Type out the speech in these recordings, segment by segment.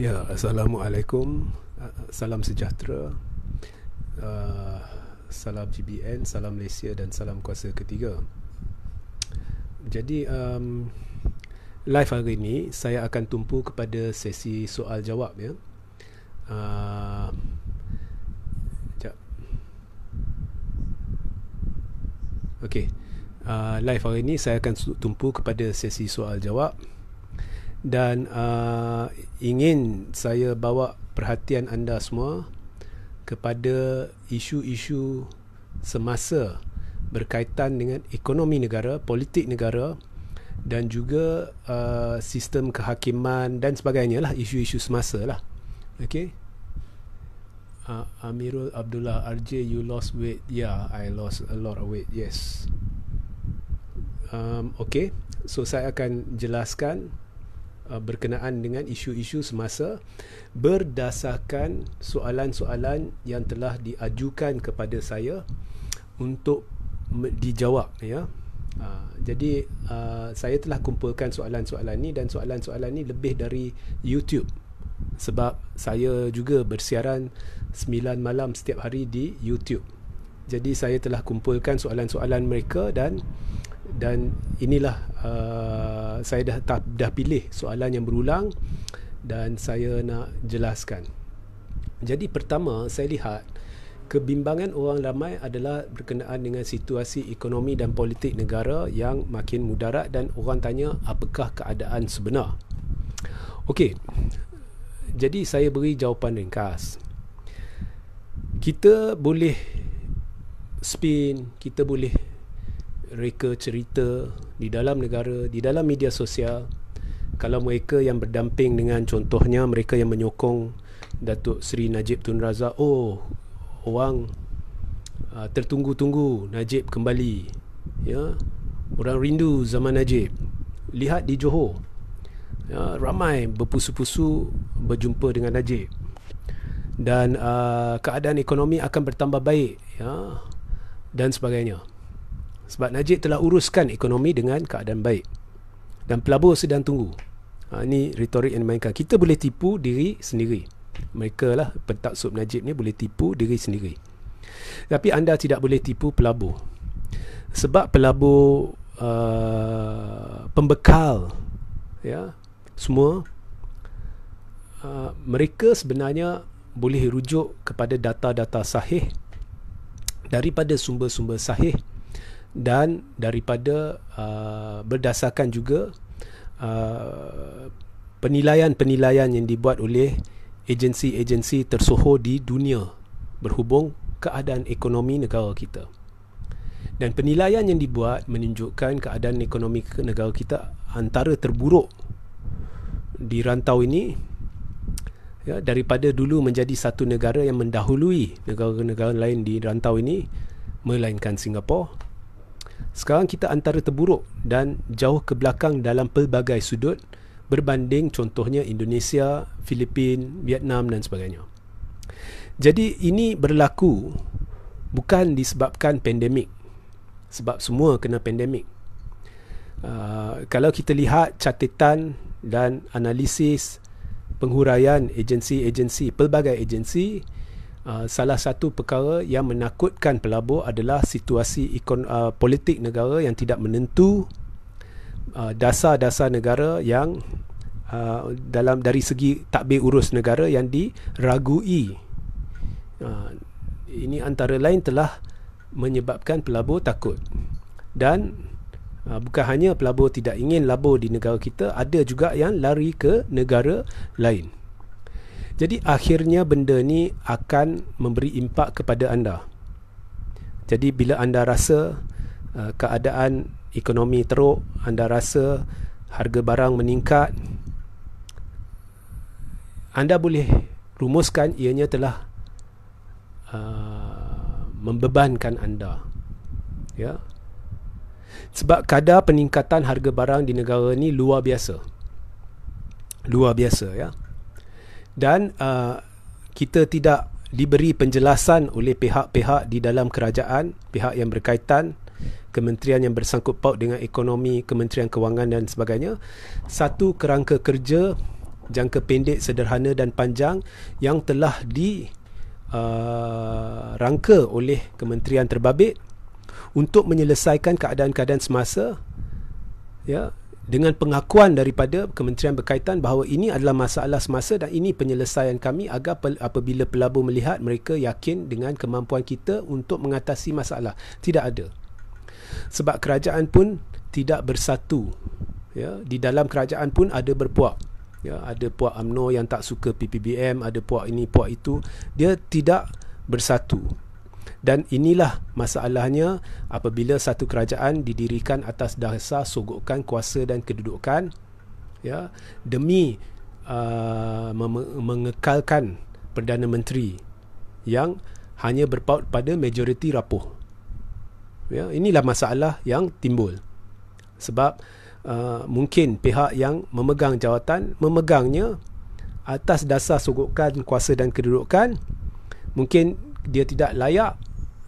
Ya, Assalamualaikum. Salam sejahtera. uh, Salam GBN, salam Malaysia dan salam kuasa ketiga. Jadi live hari ini saya akan tumpu kepada sesi soal jawab ya. uh, Sekejap. Okey. Live hari ini saya akan tumpu kepada sesi soal jawab. Dan ingin saya bawa perhatian anda semua kepada isu-isu semasa berkaitan dengan ekonomi negara, politik negara dan juga sistem kehakiman dan sebagainya lah, isu-isu semasa lah. Okay. Amirul Abdullah, RJ, you lost weight? Yeah, I lost a lot of weight, yes. Okay, so saya akan jelaskan berkenaan dengan isu-isu semasa berdasarkan soalan-soalan yang telah diajukan kepada saya untuk dijawab ya. Jadi saya telah kumpulkan soalan-soalan ni, dan soalan-soalan ni lebih dari YouTube, sebab saya juga bersiaran 9 malam setiap hari di YouTube. Jadi saya telah kumpulkan soalan-soalan mereka dan inilah saya dah pilih soalan yang berulang dan saya nak jelaskan. Jadi pertama, saya lihat kebimbangan orang ramai adalah berkenaan dengan situasi ekonomi dan politik negara yang makin mudarat, dan orang tanya apakah keadaan sebenar. Okey, jadi saya beri jawapan ringkas. Kita boleh spin, kita boleh reka cerita di dalam negara, di dalam media sosial. Kalau mereka yang berdamping dengan, contohnya mereka yang menyokong Datuk Seri Najib Tun Razak, orang tertunggu-tunggu Najib kembali ya, orang rindu zaman Najib. Lihat di Johor ya, ramai berpusu-pusu berjumpa dengan Najib, dan keadaan ekonomi akan bertambah baik ya, dan sebagainya. Sebab Najib telah uruskan ekonomi dengan keadaan baik, dan pelabur sedang tunggu. Ini retorik yang dimainkan. Kita boleh tipu diri sendiri. Mereka lah pentaksub Najib ni boleh tipu diri sendiri. Tapi anda tidak boleh tipu pelabur. Sebab pelabur pembekal ya, semua mereka sebenarnya boleh rujuk kepada data-data sahih daripada sumber-sumber sahih, dan daripada berdasarkan juga penilaian-penilaian yang dibuat oleh agensi-agensi tersohor di dunia berhubung keadaan ekonomi negara kita. Dan penilaian yang dibuat menunjukkan keadaan ekonomi negara kita antara terburuk di rantau ini ya, daripada dulu menjadi satu negara yang mendahului negara-negara lain di rantau ini, melainkan Singapura. Sekarang kita antara terburuk dan jauh ke belakang dalam pelbagai sudut berbanding contohnya Indonesia, Filipina, Vietnam dan sebagainya. Jadi ini berlaku bukan disebabkan pandemik, sebab semua kena pandemik. Kalau kita lihat catatan dan analisis penghuraian agensi-agensi, pelbagai agensi, salah satu perkara yang menakutkan pelabur adalah situasi politik negara yang tidak menentu, dasar-dasar negara yang dari segi tadbir urus negara yang diragui. Ini antara lain telah menyebabkan pelabur takut. Dan bukan hanya pelabur tidak ingin labur di negara kita, ada juga yang lari ke negara lain. Jadi akhirnya benda ni akan memberi impak kepada anda. Jadi bila anda rasa keadaan ekonomi teruk, anda rasa harga barang meningkat, anda boleh rumuskan ianya telah membebankan anda. Ya. Sebab kadar peningkatan harga barang di negara ni luar biasa. Luar biasa ya. Dan kita tidak diberi penjelasan oleh pihak-pihak di dalam kerajaan, pihak yang berkaitan, kementerian yang bersangkut paut dengan ekonomi, Kementerian Kewangan dan sebagainya, satu kerangka kerja jangka pendek, sederhana dan panjang yang telah rangka oleh kementerian terbabit untuk menyelesaikan keadaan-keadaan semasa, ya, dengan pengakuan daripada kementerian berkaitan bahawa ini adalah masalah semasa dan ini penyelesaian kami agar apabila pelabur melihat, mereka yakin dengan kemampuan kita untuk mengatasi masalah. Tidak ada. Sebab kerajaan pun tidak bersatu, ya. Di dalam kerajaan pun ada berpuak, ya. Ada puak UMNO yang tak suka PPBM, ada puak ini, puak itu. Dia tidak bersatu. Dan inilah masalahnya apabila satu kerajaan didirikan atas dasar sogokan kuasa dan kedudukan, ya, demi mengekalkan Perdana Menteri yang hanya berpaut pada majoriti rapuh. Ya, inilah masalah yang timbul. Sebab mungkin pihak yang memegang jawatan memegangnya atas dasar sogokan kuasa dan kedudukan. Mungkin dia tidak layak,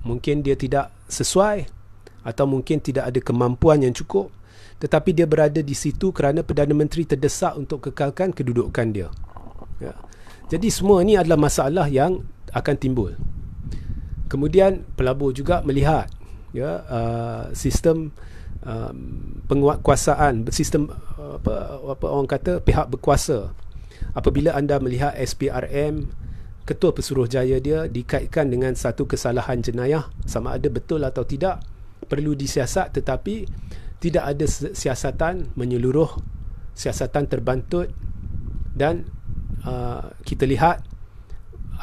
mungkin dia tidak sesuai, atau mungkin tidak ada kemampuan yang cukup, tetapi dia berada di situ kerana Perdana Menteri terdesak untuk kekalkan kedudukan dia, ya. Jadi semua ini adalah masalah yang akan timbul. Kemudian pelabur juga melihat, ya, sistem penguatkuasaan, sistem apa orang kata, pihak berkuasa. Apabila anda melihat SPRM, Ketua Pesuruhjaya dia dikaitkan dengan satu kesalahan jenayah, sama ada betul atau tidak perlu disiasat, tetapi tidak ada siasatan menyeluruh, siasatan terbantut. Dan kita lihat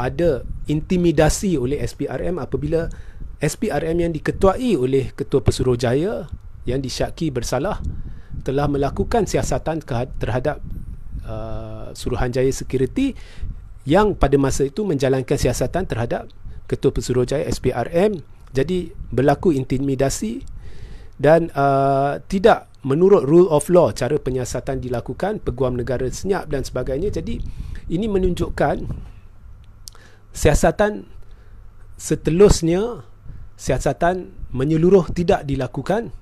ada intimidasi oleh SPRM apabila SPRM yang diketuai oleh Ketua Pesuruhjaya yang disyaki bersalah telah melakukan siasatan terhadap Suruhanjaya Security yang pada masa itu menjalankan siasatan terhadap Ketua Pesuruhjaya SPRM. Jadi berlaku intimidasi dan tidak menurut rule of law cara penyiasatan dilakukan, peguam negara senyap dan sebagainya. Jadi ini menunjukkan siasatan seterusnya, siasatan menyeluruh tidak dilakukan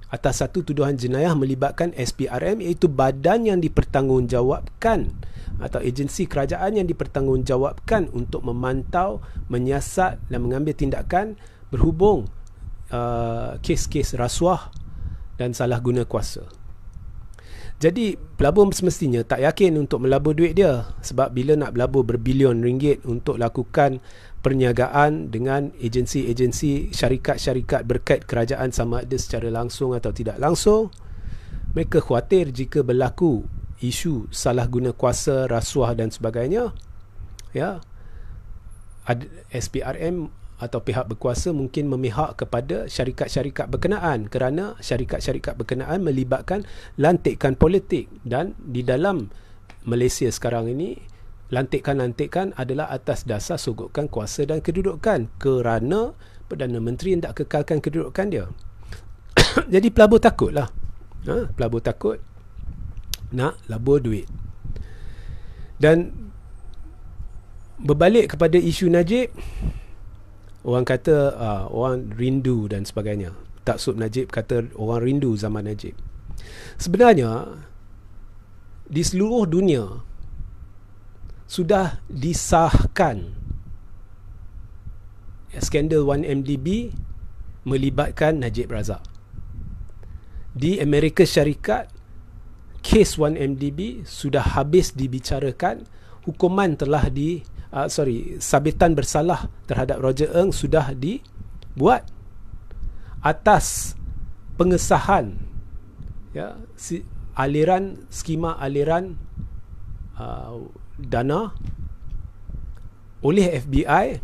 atas satu tuduhan jenayah melibatkan SPRM, iaitu badan yang dipertanggungjawabkan atau agensi kerajaan yang dipertanggungjawabkan untuk memantau, menyiasat dan mengambil tindakan berhubung kes-kes rasuah dan salah guna kuasa. Jadi pelabur semestinya tak yakin untuk melabur duit dia, sebab bila nak melabur berbilion ringgit untuk lakukan perniagaan dengan agensi-agensi, syarikat-syarikat berkait kerajaan sama ada secara langsung atau tidak langsung, mereka khawatir jika berlaku isu salah guna kuasa, rasuah dan sebagainya, ya, SPRM atau pihak berkuasa mungkin memihak kepada syarikat-syarikat berkenaan, kerana syarikat-syarikat berkenaan melibatkan lantikan politik. Dan di dalam Malaysia sekarang ini, lantikan-lantikan adalah atas dasar sogokan kuasa dan kedudukan, kerana Perdana Menteri hendak kekalkan kedudukan dia. Jadi pelabur takutlah, pelabur takut nak labur duit. Dan berbalik kepada isu Najib, orang kata orang rindu dan sebagainya. Taksub Najib kata orang rindu zaman Najib. Sebenarnya di seluruh dunia sudah disahkan skandal 1MDB melibatkan Najib Razak. Di Amerika Syarikat, kes 1MDB sudah habis dibicarakan, hukuman telah sabitan bersalah terhadap Roger Ng sudah dibuat atas pengesahan, ya, skema aliran dana oleh FBI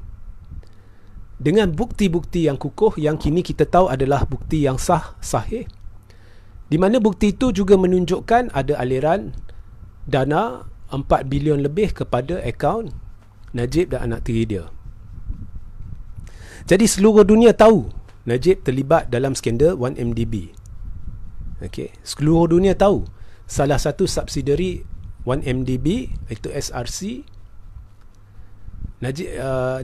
dengan bukti-bukti yang kukuh yang kini kita tahu adalah bukti yang sahih, di mana bukti itu juga menunjukkan ada aliran dana 4 bilion lebih kepada akaun Najib dan anak tiri dia. Jadi seluruh dunia tahu Najib terlibat dalam skandal 1MDB. Okey, seluruh dunia tahu salah satu subsidiary 1MDB iaitu SRC, Najib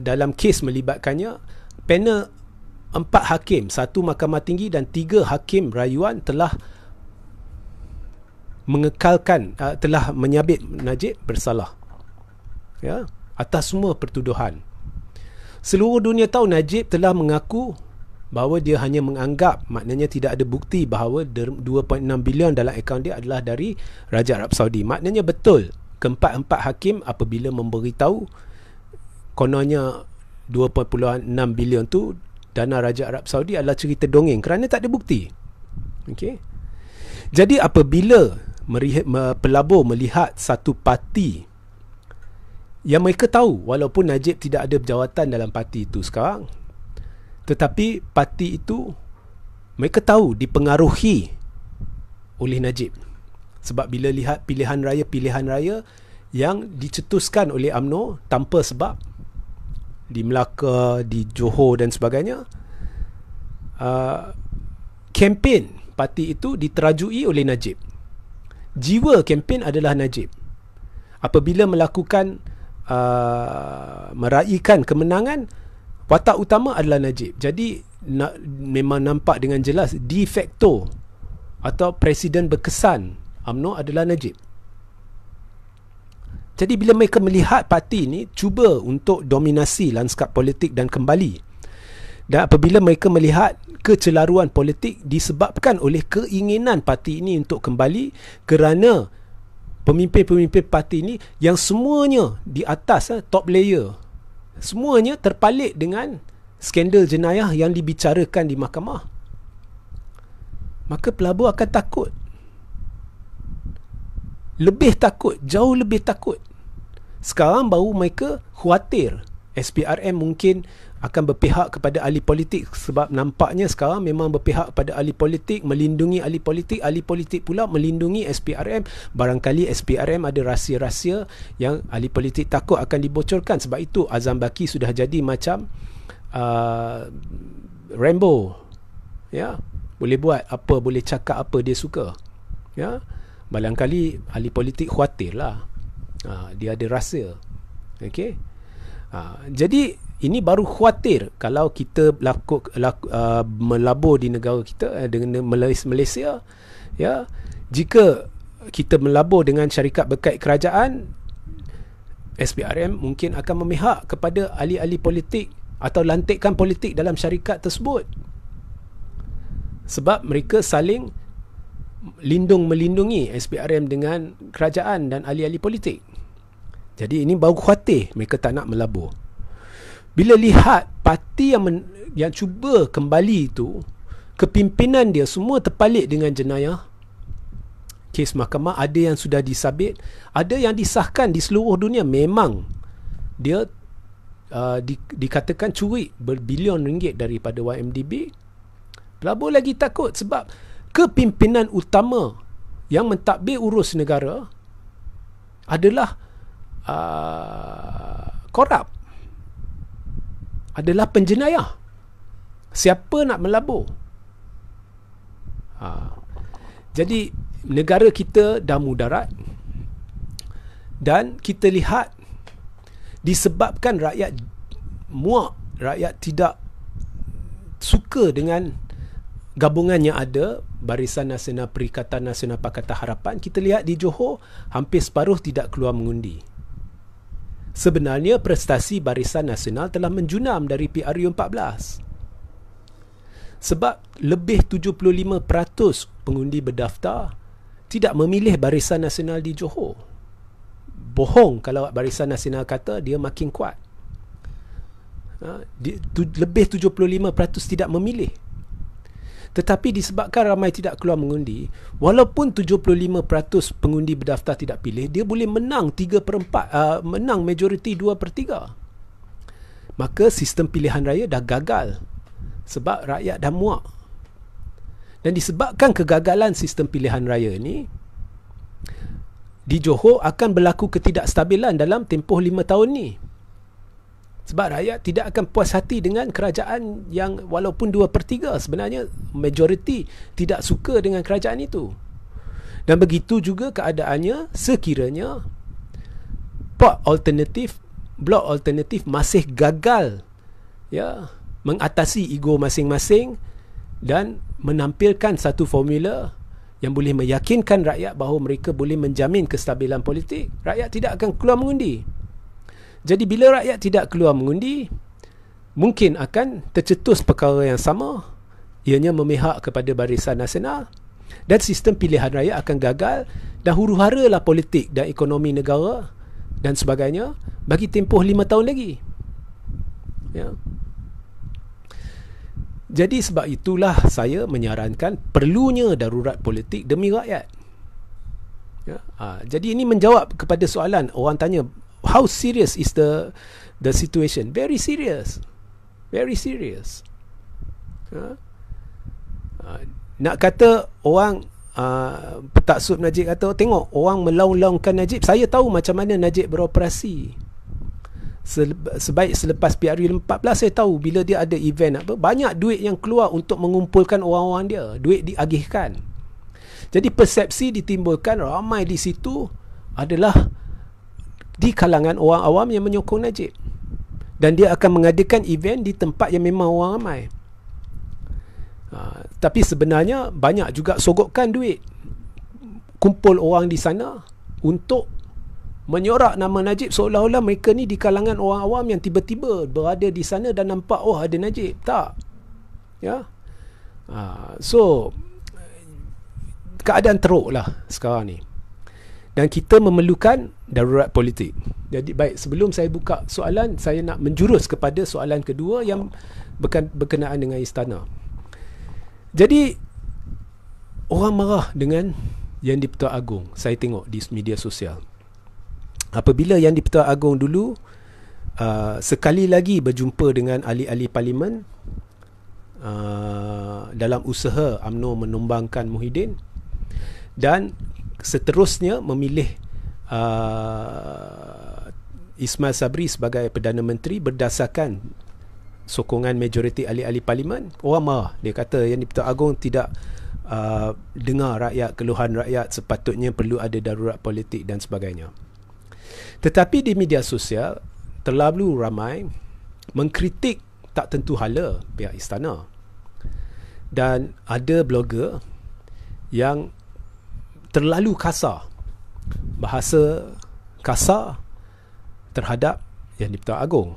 dalam kes melibatkannya. Panel 4 hakim, 1 Mahkamah Tinggi dan 3 hakim rayuan telah mengekalkan, telah menyabit Najib bersalah, ya, atas semua pertuduhan. Seluruh dunia tahu Najib telah mengaku bahawa dia hanya menganggap, maknanya tidak ada bukti bahawa 2.6 bilion dalam akaun dia adalah dari Raja Arab Saudi. Maknanya betul, keempat-empat hakim apabila memberitahu kononnya 2.6 bilion tu dana Raja Arab Saudi adalah cerita dongeng kerana tak ada bukti. Okey. Jadi apabila pelabur melihat satu parti yang mereka tahu, walaupun Najib tidak ada jawatan dalam parti itu sekarang, tetapi parti itu mereka tahu dipengaruhi oleh Najib. Sebab bila lihat pilihan raya yang dicetuskan oleh UMNO tanpa sebab di Melaka, di Johor dan sebagainya, kempen parti itu diterajui oleh Najib. Jiwa kempen adalah Najib. Apabila melakukan meraihkan kemenangan, watak utama adalah Najib. Jadi memang nampak dengan jelas de facto atau presiden berkesan UMNO adalah Najib. Jadi bila mereka melihat parti ini cuba untuk dominasi lanskap politik dan kembali, dan apabila mereka melihat kecelaruan politik disebabkan oleh keinginan parti ini untuk kembali, kerana pemimpin-pemimpin parti ini yang semuanya di atas, top layer, semuanya terpalit dengan skandal jenayah yang dibicarakan di mahkamah, maka pelabur akan takut. Lebih takut, jauh lebih takut. Sekarang baru mereka khawatir SPRM mungkin akan berpihak kepada ahli politik, sebab nampaknya sekarang memang berpihak kepada ahli politik, melindungi ahli politik pula melindungi SPRM. Barangkali SPRM ada rahsia-rahsia yang ahli politik takut akan dibocorkan. Sebab itu Azam Baki sudah jadi macam Rambo, ya, boleh buat apa, boleh cakap apa dia suka, ya. Barangkali ahli politik khawatirlah, dia ada rahsia. Okey. Jadi ini baru khawatir kalau kita melabur di negara kita dengan Malaysia, ya. Jika kita melabur dengan syarikat berkait kerajaan, SPRM mungkin akan memihak kepada ahli-ahli politik atau lantikan politik dalam syarikat tersebut, sebab mereka saling melindungi SPRM dengan kerajaan dan ahli-ahli politik. Jadi ini baru khawatir, mereka tak nak melabur. Bila lihat parti yang cuba kembali itu, kepimpinan dia semua terpalit dengan jenayah, kes mahkamah ada yang sudah disabit, ada yang disahkan di seluruh dunia. Memang dia dikatakan curi berbilion ringgit daripada YMDB. Pelabur lagi takut sebab kepimpinan utama yang mentadbir urus negara adalah korup, adalah penjenayah. Siapa nak melabur? Jadi negara kita dah mudarat, dan kita lihat disebabkan rakyat muak, rakyat tidak suka dengan gabungan yang ada, Barisan Nasional Perikatan Nasional Pakatan Harapan. Kita lihat di Johor hampir separuh tidak keluar mengundi. Sebenarnya prestasi Barisan Nasional telah menjunam dari PRU14, sebab lebih 75% pengundi berdaftar tidak memilih Barisan Nasional di Johor. Bohong kalau Barisan Nasional kata dia makin kuat. Lebih 75% tidak memilih. Tetapi disebabkan ramai tidak keluar mengundi, walaupun 75% pengundi berdaftar tidak pilih, dia boleh menang 3/4, menang majoriti 2/3. Maka sistem pilihan raya dah gagal sebab rakyat dah muak. Dan disebabkan kegagalan sistem pilihan raya ni, di Johor akan berlaku ketidakstabilan dalam tempoh 5 tahun ni. Sebab rakyat tidak akan puas hati dengan kerajaan yang walaupun 2/3, sebenarnya majoriti tidak suka dengan kerajaan itu. Dan begitu juga keadaannya sekiranya blok alternatif masih gagal, ya, mengatasi ego masing-masing dan menampilkan satu formula yang boleh meyakinkan rakyat bahawa mereka boleh menjamin kestabilan politik, rakyat tidak akan keluar mengundi. Jadi bila rakyat tidak keluar mengundi, mungkin akan tercetus perkara yang sama, ianya memihak kepada Barisan Nasional, dan sistem pilihan raya akan gagal, dan huru-hara lah politik dan ekonomi negara dan sebagainya bagi tempoh 5 tahun lagi. Ya. Jadi sebab itulah saya menyarankan perlunya darurat politik demi rakyat. Ya. Jadi ini menjawab kepada soalan orang tanya, how serious is the situation? Very serious. Very serious. Ya. Nak kata orang petaksub Najib kata, tengok orang melaung-laungkan Najib. Saya tahu macam mana Najib beroperasi. Sebaik selepas PRU 14, saya tahu bila dia ada event apa, banyak duit yang keluar untuk mengumpulkan orang-orang dia, duit diagihkan. Jadi persepsi ditimbulkan ramai di situ adalah di kalangan orang awam yang menyokong Najib, dan dia akan mengadakan event di tempat yang memang orang ramai. Tapi sebenarnya banyak juga sogokkan duit, kumpul orang di sana untuk menyorak nama Najib, seolah-olah mereka ni di kalangan orang awam yang tiba-tiba berada di sana dan nampak, oh ada Najib. Tak. Ya. So keadaan teruk lah sekarang ni, dan kita memerlukan darurat politik. Jadi baik, sebelum saya buka soalan, saya nak menjurus kepada soalan kedua yang berkenaan dengan istana. Jadi orang marah dengan Yang di-Pertuan Agong. Saya tengok di media sosial, apabila Yang di-Pertuan Agong dulu sekali lagi berjumpa dengan ahli-ahli parlimen dalam usaha UMNO menumbangkan Muhyiddin, dan seterusnya memilih Ismail Sabri sebagai Perdana Menteri berdasarkan sokongan majoriti ahli-ahli parlimen. Orang marah, dia kata Yang di-Pertuan Agong tidak dengar rakyat, keluhan rakyat, sepatutnya perlu ada darurat politik dan sebagainya. Tetapi di media sosial terlalu ramai mengkritik tak tentu hala pihak istana, dan ada blogger yang terlalu kasar, bahasa kasar terhadap Yang di-Pertuan Agong.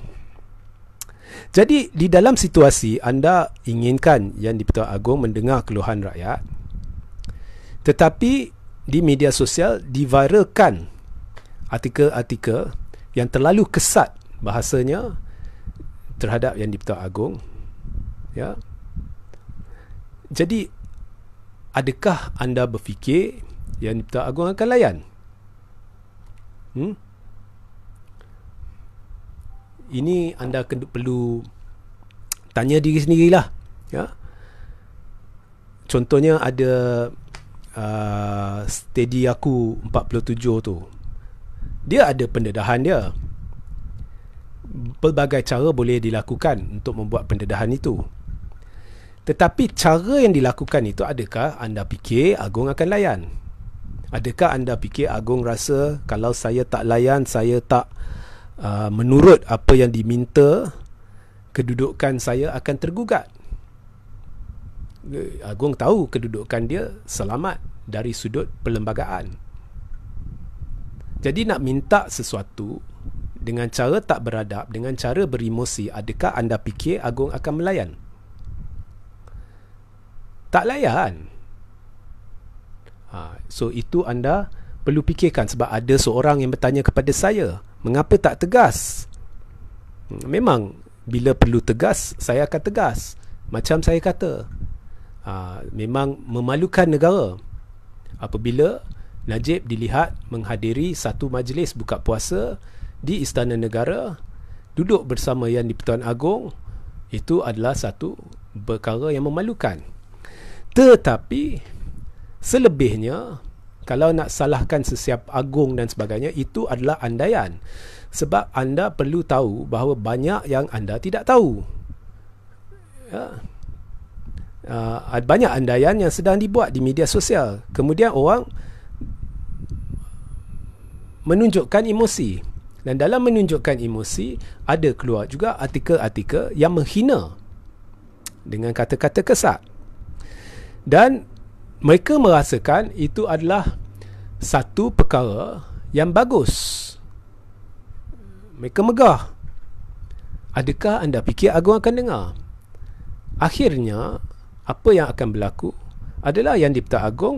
Jadi di dalam situasi anda inginkan Yang di-Pertuan Agong mendengar keluhan rakyat, tetapi di media sosial diviralkan artikel-artikel yang terlalu kesat bahasanya terhadap Yang di-Pertuan Agong. Ya. Jadi adakah anda berfikir Yang di-Pertuan Agong akan layan? Ini anda perlu tanya diri sendirilah. Ya. Contohnya ada Steady Aku 47 tu, dia ada pendedahan dia. Pelbagai cara boleh dilakukan untuk membuat pendedahan itu, tetapi cara yang dilakukan itu, adakah anda fikir Agong akan layan? Adakah anda fikir Agong rasa kalau saya tak layan, saya tak menurut apa yang diminta, kedudukan saya akan tergugat? Agong tahu kedudukan dia selamat dari sudut perlembagaan. Jadi nak minta sesuatu dengan cara tak beradab, dengan cara beremosi, adakah anda fikir Agong akan melayan? Tak layan. So itu anda perlu fikirkan. Sebab ada seorang yang bertanya kepada saya, mengapa tak tegas? Memang bila perlu tegas, saya akan tegas. Macam saya kata, memang memalukan negara apabila Najib dilihat menghadiri satu majlis buka puasa di Istana Negara, duduk bersama Yang di-Pertuan Agong. Itu adalah satu perkara yang memalukan. Tetapi selebihnya, kalau nak salahkan sesiapa Agong dan sebagainya, itu adalah andaian. Sebab anda perlu tahu bahawa banyak yang anda tidak tahu. Ya. Banyak andaian yang sedang dibuat di media sosial. Kemudian orang menunjukkan emosi, dan dalam menunjukkan emosi ada keluar juga artikel-artikel yang menghina dengan kata-kata kesat. Dan mereka merasakan itu adalah satu perkara yang bagus. Mereka megah. Adakah anda fikir Agong akan dengar? Akhirnya, apa yang akan berlaku adalah yang di-Pertuan Agong,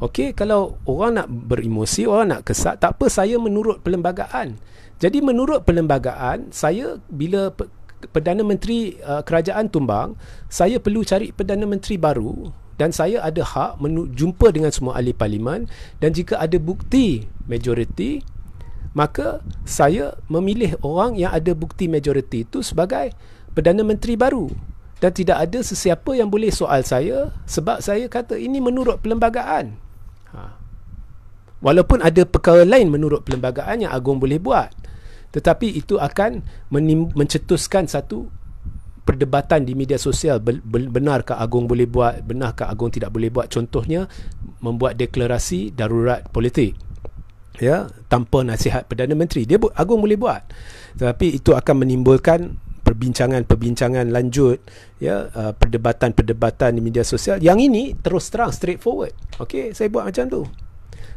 okey, kalau orang nak beremosi, orang nak kesat, tak apa, saya menurut perlembagaan. Jadi menurut perlembagaan, saya bila Perdana Menteri kerajaan tumbang, saya perlu cari Perdana Menteri baru dan saya ada hak jumpa dengan semua ahli parlimen, dan jika ada bukti majoriti, maka saya memilih orang yang ada bukti majoriti itu sebagai Perdana Menteri baru. Dan tidak ada sesiapa yang boleh soal saya, sebab saya kata ini menurut perlembagaan. Walaupun ada perkara lain menurut perlembagaan yang Agong boleh buat, tetapi itu akan mencetuskan satu perdebatan di media sosial. Benarkah Agong boleh buat, benarkah Agong tidak boleh buat. Contohnya, membuat deklarasi darurat politik, ya, tanpa nasihat Perdana Menteri. Agong boleh buat, tetapi itu akan menimbulkan perbincangan lanjut, ya, perdebatan di media sosial. Yang ini terus terang straightforward. Okey, saya buat macam tu.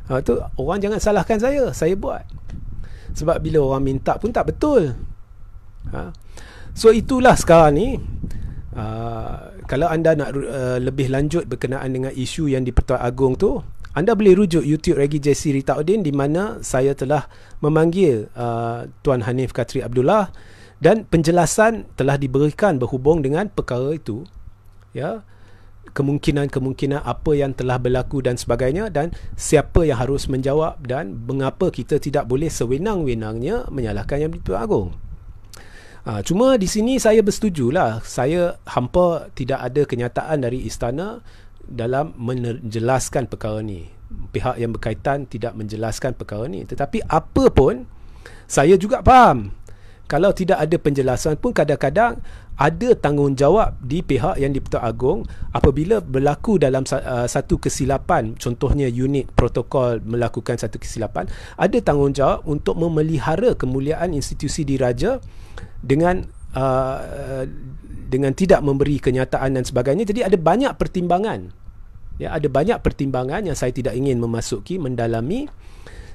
Tu orang jangan salahkan saya buat. Sebab bila orang minta pun tak betul. So itulah sekarang ni, kalau anda nak lebih lanjut berkenaan dengan isu yang di Pertuan Agong tu, anda boleh rujuk YouTube Regi JC Ritaudin, di mana saya telah memanggil Tuan Hanif Katri Abdullah, dan penjelasan telah diberikan berhubung dengan perkara itu, ya, kemungkinan-kemungkinan apa yang telah berlaku dan sebagainya, dan siapa yang harus menjawab, dan mengapa kita tidak boleh sewenang-wenangnya menyalahkan Yang di-Pertuan Agong. Cuma di sini saya bersetujulah, saya hampa tidak ada kenyataan dari istana dalam menjelaskan perkara ni. Pihak yang berkaitan tidak menjelaskan perkara ni. Tetapi apa pun, saya juga faham, kalau tidak ada penjelasan pun kadang-kadang ada tanggungjawab di pihak Yang di-Pertuan Agong apabila berlaku dalam satu kesilapan. Contohnya unit protokol melakukan satu kesilapan, ada tanggungjawab untuk memelihara kemuliaan institusi diraja dengan tidak memberi kenyataan dan sebagainya. Jadi ada banyak pertimbangan, ya, ada banyak pertimbangan yang saya tidak ingin memasuki, mendalami.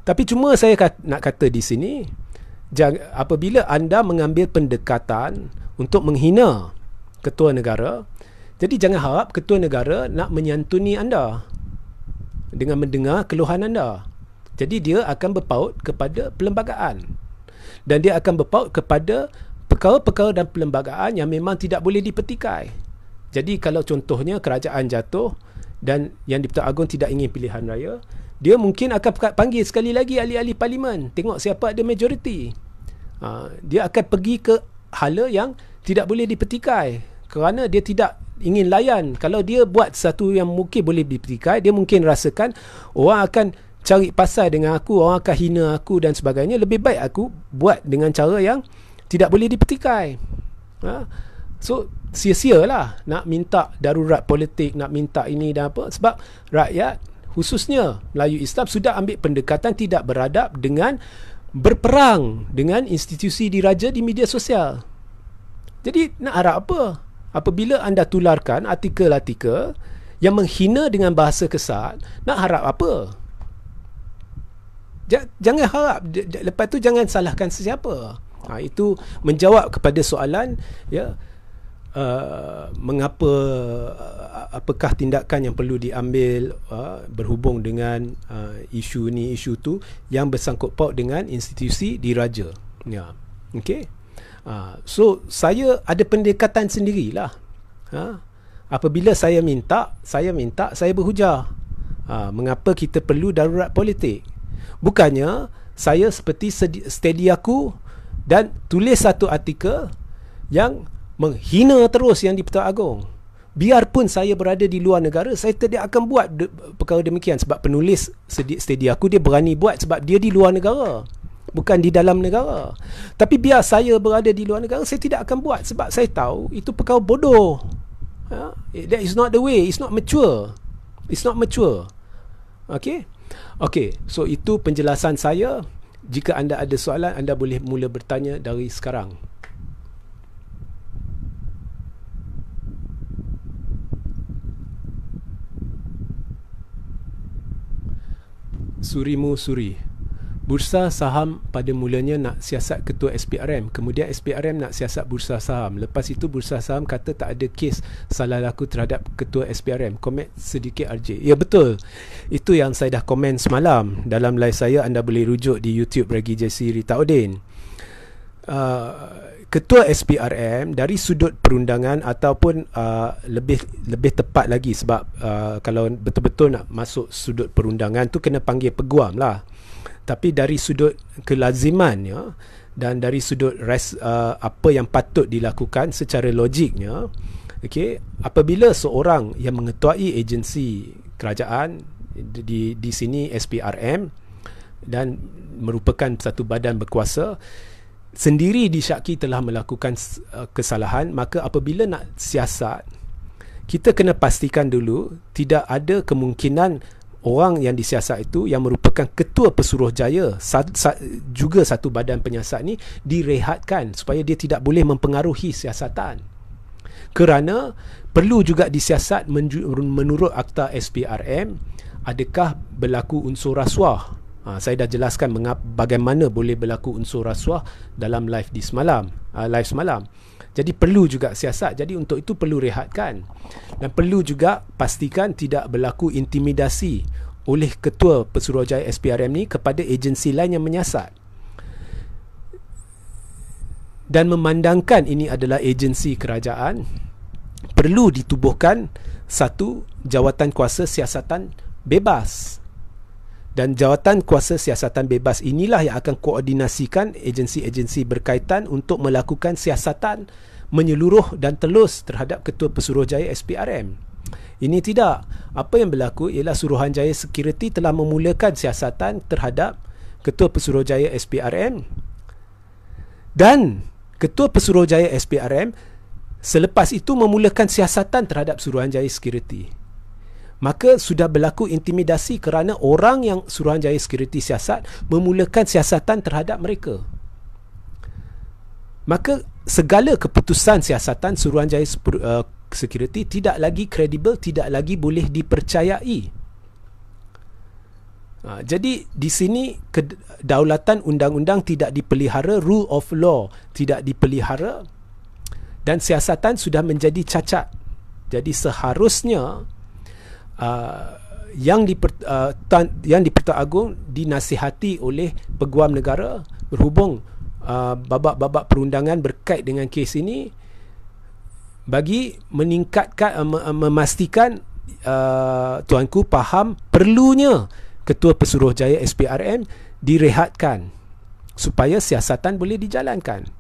Tapi cuma saya nak kata di sini, apabila anda mengambil pendekatan untuk menghina ketua negara, jadi jangan harap ketua negara nak menyantuni anda dengan mendengar keluhan anda. Jadi dia akan berpaut kepada perlembagaan, dan dia akan berpaut kepada perkara-perkara dan perlembagaan yang memang tidak boleh dipetikai. Jadi kalau contohnya kerajaan jatuh dan Yang di-Pertuan Agong tidak ingin pilihan raya, dia mungkin akan panggil sekali lagi ahli-ahli parlimen, tengok siapa ada majoriti. Dia akan pergi ke hala yang tidak boleh dipetikai, kerana dia tidak ingin layan. Kalau dia buat sesuatu yang mungkin boleh dipetikai, dia mungkin rasakan orang akan cari pasal dengan aku, orang akan hina aku dan sebagainya. Lebih baik aku buat dengan cara yang tidak boleh dipetikai. So sia-sialah nak minta darurat politik, nak minta ini dan apa, sebab rakyat khususnya Melayu Islam sudah ambil pendekatan tidak beradab dengan berperang dengan institusi diraja di media sosial. Jadi nak harap apa? Apabila anda tularkan artikel-artikel yang menghina dengan bahasa kesat, nak harap apa? Jangan harap, lepas tu jangan salahkan sesiapa. Itu menjawab kepada soalan, ya, mengapa, apakah tindakan yang perlu diambil berhubung dengan isu ni, isu tu yang bersangkut paut dengan institusi diraja, ya. Okey. So saya ada pendekatan sendirilah. Apabila saya minta, saya berhujah. Mengapa kita perlu darurat politik? Bukannya saya seperti steady aku dan tulis satu artikel yang menghina terus Yang di-Pertuan Agong. Biarpun saya berada di luar negara, saya tidak akan buat perkara demikian, sebab penulis steady aku dia berani buat sebab dia di luar negara, bukan di dalam negara. Tapi biar saya berada di luar negara, saya tidak akan buat sebab saya tahu itu perkara bodoh. That is not the way. It's not mature. It's not mature. Okay. So itu penjelasan saya. Jika anda ada soalan, anda boleh mula bertanya dari sekarang. Surimu Suri. Bursa saham pada mulanya nak siasat ketua SPRM, kemudian SPRM nak siasat bursa saham. Lepas itu bursa saham kata tak ada kes salah laku terhadap ketua SPRM. Komen sedikit RJ. Ya betul. Itu yang saya dah komen semalam dalam live saya. Anda boleh rujuk di YouTube Regi JC Rita Udin. Ketua SPRM dari sudut perundangan ataupun lebih tepat lagi, sebab kalau betul-betul nak masuk sudut perundangan tu kena panggil peguam lah. Tapi dari sudut kelazimannya dan dari sudut apa yang patut dilakukan secara logiknya, okey, apabila seorang yang mengetuai agensi kerajaan di sini SPRM dan merupakan satu badan berkuasa sendiri disyaki telah melakukan kesalahan, maka apabila nak siasat, kita kena pastikan dulu tidak ada kemungkinan orang yang disiasat itu yang merupakan ketua Pesuruhjaya juga satu badan penyiasat ni direhatkan supaya dia tidak boleh mempengaruhi siasatan. Kerana perlu juga disiasat menurut Akta SPRM, adakah berlaku unsur rasuah. Saya dah jelaskan bagaimana boleh berlaku unsur rasuah dalam live semalam. Jadi perlu juga siasat. Jadi untuk itu perlu rehatkan. Dan perlu juga pastikan tidak berlaku intimidasi oleh ketua Pesuruhjaya SPRM ni kepada agensi lain yang menyiasat. Dan memandangkan ini adalah agensi kerajaan, perlu ditubuhkan satu jawatan kuasa siasatan bebas. Dan jawatan kuasa siasatan bebas inilah yang akan koordinasikan agensi-agensi berkaitan untuk melakukan siasatan menyeluruh dan telus terhadap Ketua Pesuruhjaya SPRM. Ini tidak. Apa yang berlaku ialah Suruhanjaya Security telah memulakan siasatan terhadap Ketua Pesuruhjaya SPRM, dan Ketua Pesuruhjaya SPRM selepas itu memulakan siasatan terhadap Suruhanjaya Security. Maka sudah berlaku intimidasi kerana orang yang Suruhanjaya Security siasat memulakan siasatan terhadap mereka. Maka segala keputusan siasatan Suruhanjaya Security tidak lagi kredibel, tidak lagi boleh dipercayai. Jadi di sini kedaulatan undang-undang tidak dipelihara, rule of law tidak dipelihara, dan siasatan sudah menjadi cacat. Jadi seharusnya yang di-Pertuan Agong dinasihati oleh Peguam Negara berhubung babak-babak perundangan berkait dengan kes ini, bagi meningkatkan memastikan tuanku faham perlunya Ketua Pesuruhjaya SPRM direhatkan supaya siasatan boleh dijalankan.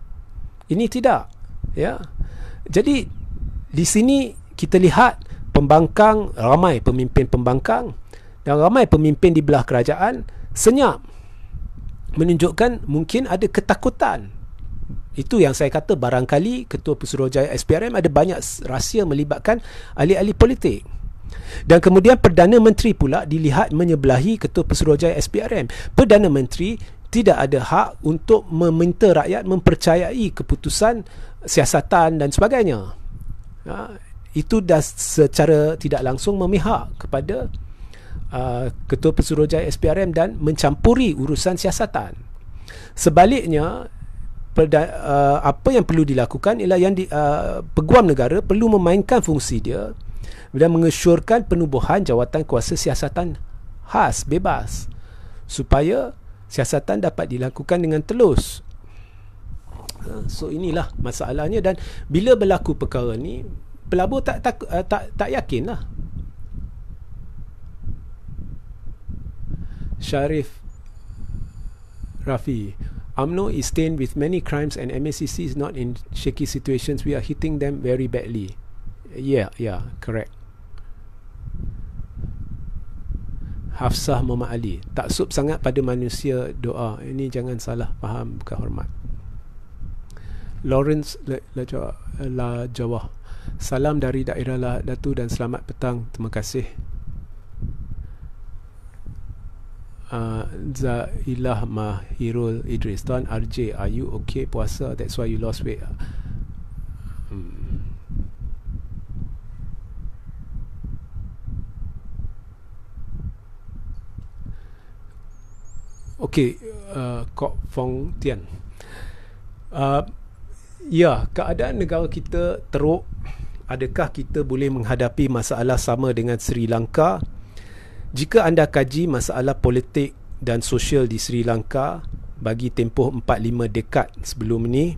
Ini tidak, ya. Jadi di sini kita lihat pembangkang, ramai pemimpin pembangkang dan ramai pemimpin di belah kerajaan senyap, menunjukkan mungkin ada ketakutan. Itu yang saya kata, barangkali Ketua Pesuruhjaya SPRM ada banyak rahsia melibatkan ahli-ahli politik. Dan kemudian Perdana Menteri pula dilihat menyebelahi Ketua Pesuruhjaya SPRM. Perdana Menteri tidak ada hak untuk meminta rakyat mempercayai keputusan siasatan dan sebagainya. Itu dah secara tidak langsung memihak kepada Ketua Pesuruhjaya SPRM dan mencampuri urusan siasatan. Sebaliknya, apa yang perlu dilakukan ialah Peguam Negara perlu memainkan fungsi dia dan mengesyorkan penubuhan jawatan kuasa siasatan khas bebas supaya siasatan dapat dilakukan dengan telus. So inilah masalahnya, dan bila berlaku perkara ni, pelabur tak yakin lah. Syarif Rafi, UMNO is stained with many crimes and MACC is not in shaky situations. We are hitting them very badly. Yeah, correct. Hafsah Muhammad Ali, taksub sangat pada manusia doa. Ini jangan salah faham, bukan hormat. Lawrence Lajawah, salam dari daerah Datu dan selamat petang. Terima kasih. Zailah Mahirul Idris, Tuan RJ, are you okay puasa? That's why you lost weight. Okey, Kok Fong Tian. Ya, keadaan negara kita teruk. Adakah kita boleh menghadapi masalah sama dengan Sri Lanka? Jika anda kaji masalah politik dan sosial di Sri Lanka bagi tempoh 4-5 dekad sebelum ini,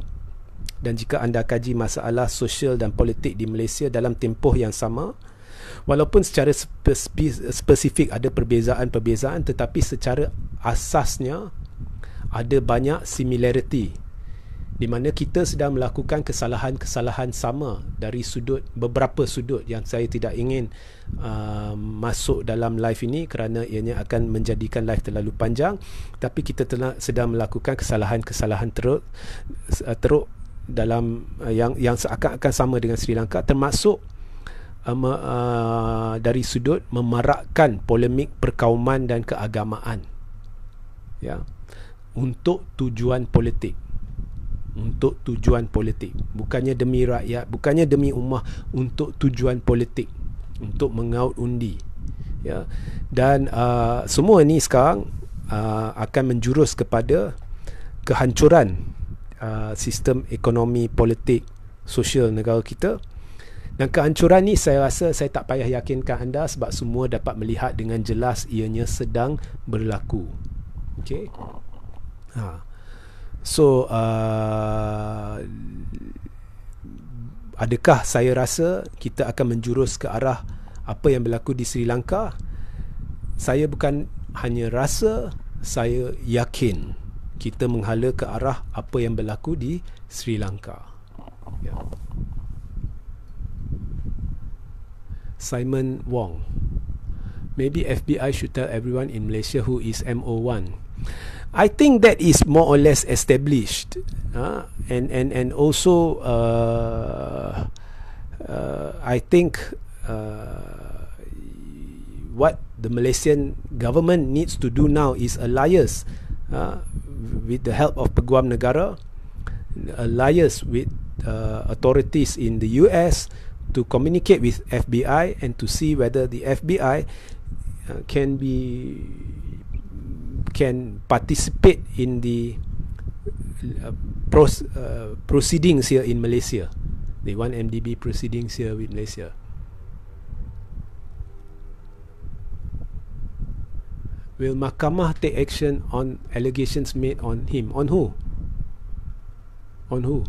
dan jika anda kaji masalah sosial dan politik di Malaysia dalam tempoh yang sama, walaupun secara spesifik ada perbezaan-perbezaan, tetapi secara asasnya ada banyak similarity, di mana kita sedang melakukan kesalahan-kesalahan sama dari beberapa sudut yang saya tidak ingin masuk dalam live ini kerana ianya akan menjadikan live terlalu panjang. Tapi kita sedang melakukan kesalahan-kesalahan teruk dalam yang seakan-akan sama dengan Sri Lanka, termasuk dari sudut memarakkan polemik perkauman dan keagamaan, ya, untuk tujuan politik. Bukannya demi rakyat, bukannya demi ummah, untuk tujuan politik, untuk mengaut undi, ya. Dan semua ini sekarang akan menjurus kepada kehancuran sistem ekonomi, politik, sosial negara kita. Dan kehancuran ni saya rasa saya tak payah yakinkan anda, sebab semua dapat melihat dengan jelas ianya sedang berlaku. Okey. So adakah saya rasa kita akan menjurus ke arah apa yang berlaku di Sri Lanka? Saya bukan hanya rasa, saya yakin kita menghala ke arah apa yang berlaku di Sri Lanka, ya. Simon Wong, maybe FBI should tell everyone in Malaysia who is MO1. I think that is more or less established, and also I think what the Malaysian government needs to do now is alliance with the help of Peguam Negara, alliance with authorities in the US to communicate with FBI and to see whether the FBI can participate in the proceedings here in Malaysia, the 1MDB proceedings here with Malaysia. Will Mahkamah take action on allegations made on him? On who? On who?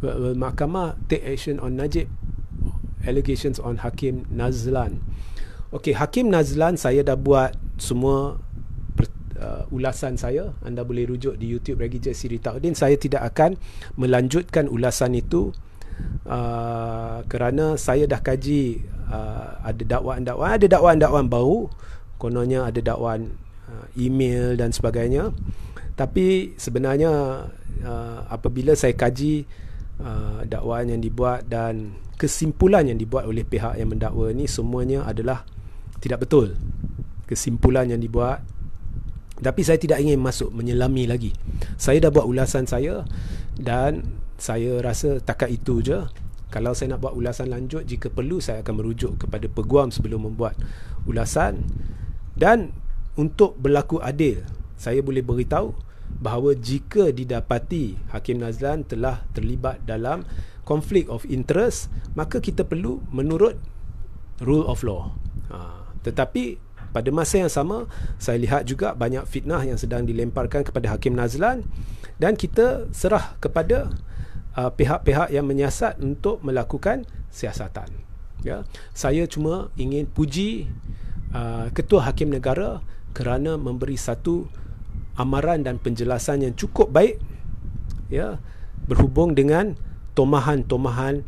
Will Mahkamah take action on Najib? Allegations on Hakim Nazlan. Okey, Hakim Nazlan, saya dah buat semua ulasan saya. Anda boleh rujuk di YouTube Regi J. Siri Taudin. Saya tidak akan melanjutkan ulasan itu kerana saya dah kaji ada dakwaan-dakwaan baru. Kononnya ada dakwaan email dan sebagainya. Tapi sebenarnya apabila saya kaji dakwaan yang dibuat dan kesimpulan yang dibuat oleh pihak yang mendakwa ni, semuanya adalah tidak betul kesimpulan yang dibuat. Tapi saya tidak ingin masuk menyelami lagi. Saya dah buat ulasan saya dan saya rasa takat itu je. Kalau saya nak buat ulasan lanjut, jika perlu saya akan merujuk kepada peguam sebelum membuat ulasan. Dan untuk berlaku adil, saya boleh beritahu bahawa jika didapati Hakim Nazlan telah terlibat dalam conflict of interest, maka kita perlu menurut rule of law. Tetapi pada masa yang sama, saya lihat juga banyak fitnah yang sedang dilemparkan kepada Hakim Nazlan, dan kita serah kepada pihak-pihak yang menyiasat untuk melakukan siasatan, ya. Saya cuma ingin puji Ketua Hakim Negara kerana memberi satu amaran dan penjelasan yang cukup baik, ya, berhubung dengan tomahan-tomahan,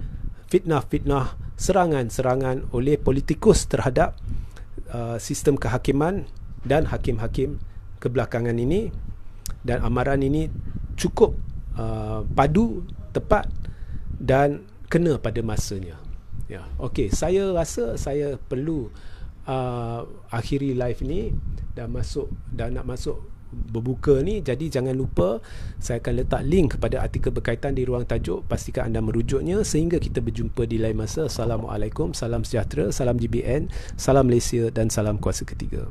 fitnah-fitnah, serangan-serangan oleh politikus terhadap sistem kehakiman dan hakim-hakim kebelakangan ini. Dan amaran ini cukup padu, tepat dan kena pada masanya, ya. Okey, saya rasa saya perlu akhiri live ni dan nak masuk berbuka ni. Jadi jangan lupa, saya akan letak link kepada artikel berkaitan di ruang tajuk. Pastikan anda merujuknya sehingga kita berjumpa di lain masa. Assalamualaikum, salam sejahtera, salam GBN, salam Malaysia dan salam kuasa ketiga.